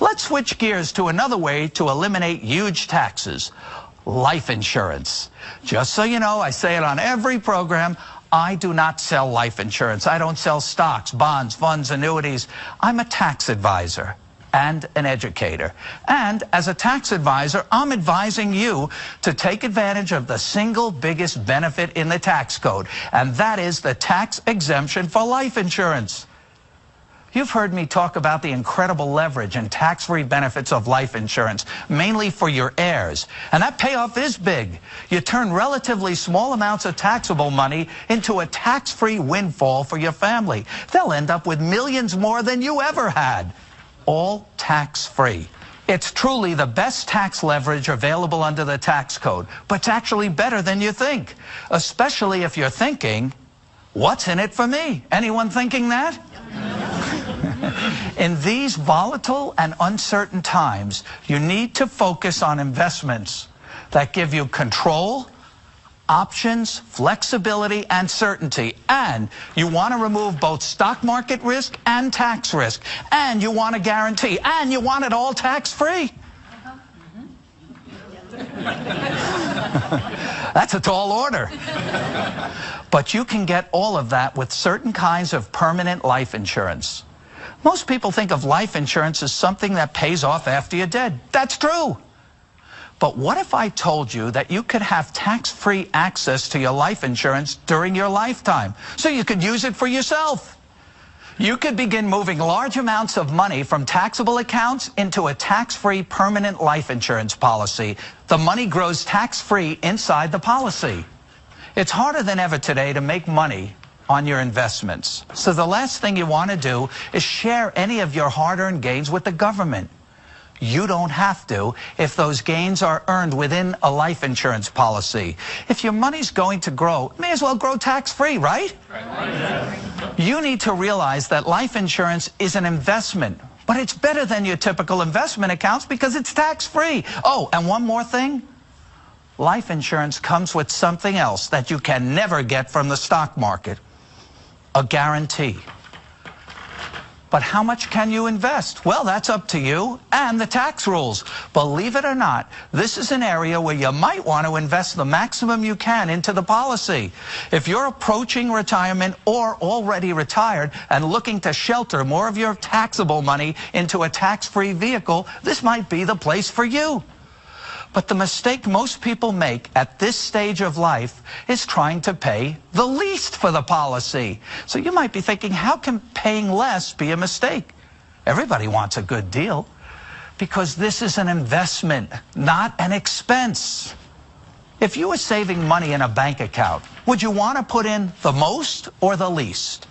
Let's switch gears to another way to eliminate huge taxes: life insurance. Just so you know, I say it on every program, I do not sell life insurance. I don't sell stocks, bonds, funds, annuities. I'm a tax advisor and an educator. And as a tax advisor, I'm advising you to take advantage of the single biggest benefit in the tax code, and that is the tax exemption for life insurance. You've heard me talk about the incredible leverage and tax-free benefits of life insurance, mainly for your heirs. And that payoff is big. You turn relatively small amounts of taxable money into a tax-free windfall for your family. They'll end up with millions more than you ever had, all tax-free. It's truly the best tax leverage available under the tax code, but it's actually better than you think, especially if you're thinking, what's in it for me? Anyone thinking that? In these volatile and uncertain times, you need to focus on investments that give you control, options, flexibility, and certainty. And you want to remove both stock market risk and tax risk. And you want a guarantee. And you want it all tax-free. That's a tall order. But you can get all of that with certain kinds of permanent life insurance. Most people think of life insurance as something that pays off after you're dead. That's true. But what if I told you that you could have tax-free access to your life insurance during your lifetime, so you could use it for yourself? You could begin moving large amounts of money from taxable accounts into a tax-free permanent life insurance policy. The money grows tax-free inside the policy. It's harder than ever today to make money on your investments. So the last thing you want to do is share any of your hard-earned gains with the government. You don't have to if those gains are earned within a life insurance policy. If your money's going to grow, it may as well grow tax-free, right? You need to realize that life insurance is an investment, but it's better than your typical investment accounts because it's tax-free. Oh, and one more thing. Life insurance comes with something else that you can never get from the stock market: a guarantee. But how much can you invest? Well, that's up to you and the tax rules. Believe it or not, this is an area where you might want to invest the maximum you can into the policy. If you're approaching retirement or already retired and looking to shelter more of your taxable money into a tax-free vehicle, this might be the place for you. But the mistake most people make at this stage of life is trying to pay the least for the policy. So you might be thinking, how can paying less be a mistake? Everybody wants a good deal, because this is an investment, not an expense. If you were saving money in a bank account, would you want to put in the most or the least?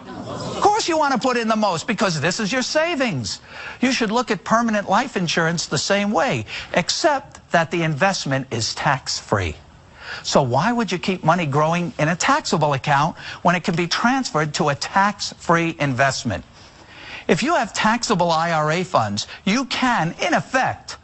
Of course you want to put in the most, because this is your savings. You should look at permanent life insurance the same way, except that the investment is tax-free. So why would you keep money growing in a taxable account when it can be transferred to a tax-free investment? If you have taxable IRA funds, you can, in effect,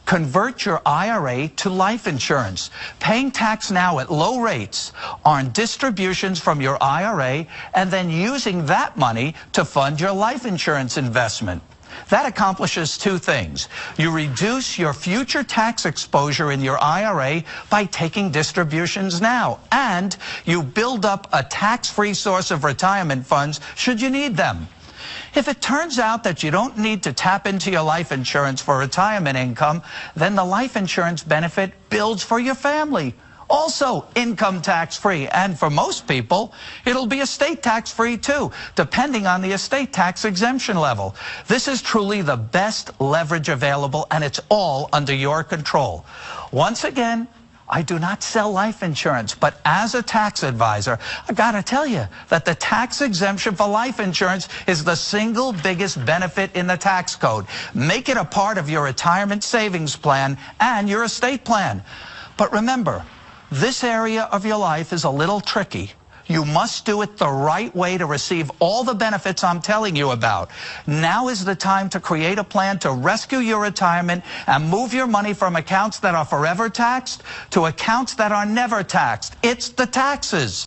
convert your IRA to life insurance, paying tax now at low rates on distributions from your IRA, and then using that money to fund your life insurance investment. That accomplishes two things. You reduce your future tax exposure in your IRA by taking distributions now, and you build up a tax-free source of retirement funds should you need them. If it turns out that you don't need to tap into your life insurance for retirement income, then the life insurance benefit builds for your family. Also income tax-free, and for most people, it'll be estate tax-free too, depending on the estate tax exemption level. This is truly the best leverage available, and it's all under your control. Once again, I do not sell life insurance, but as a tax advisor, I gotta tell you that the tax exemption for life insurance is the single biggest benefit in the tax code. Make it a part of your retirement savings plan and your estate plan. But remember, this area of your life is a little tricky. You must do it the right way to receive all the benefits I'm telling you about. Now is the time to create a plan to rescue your retirement and move your money from accounts that are forever taxed to accounts that are never taxed. It's the taxes.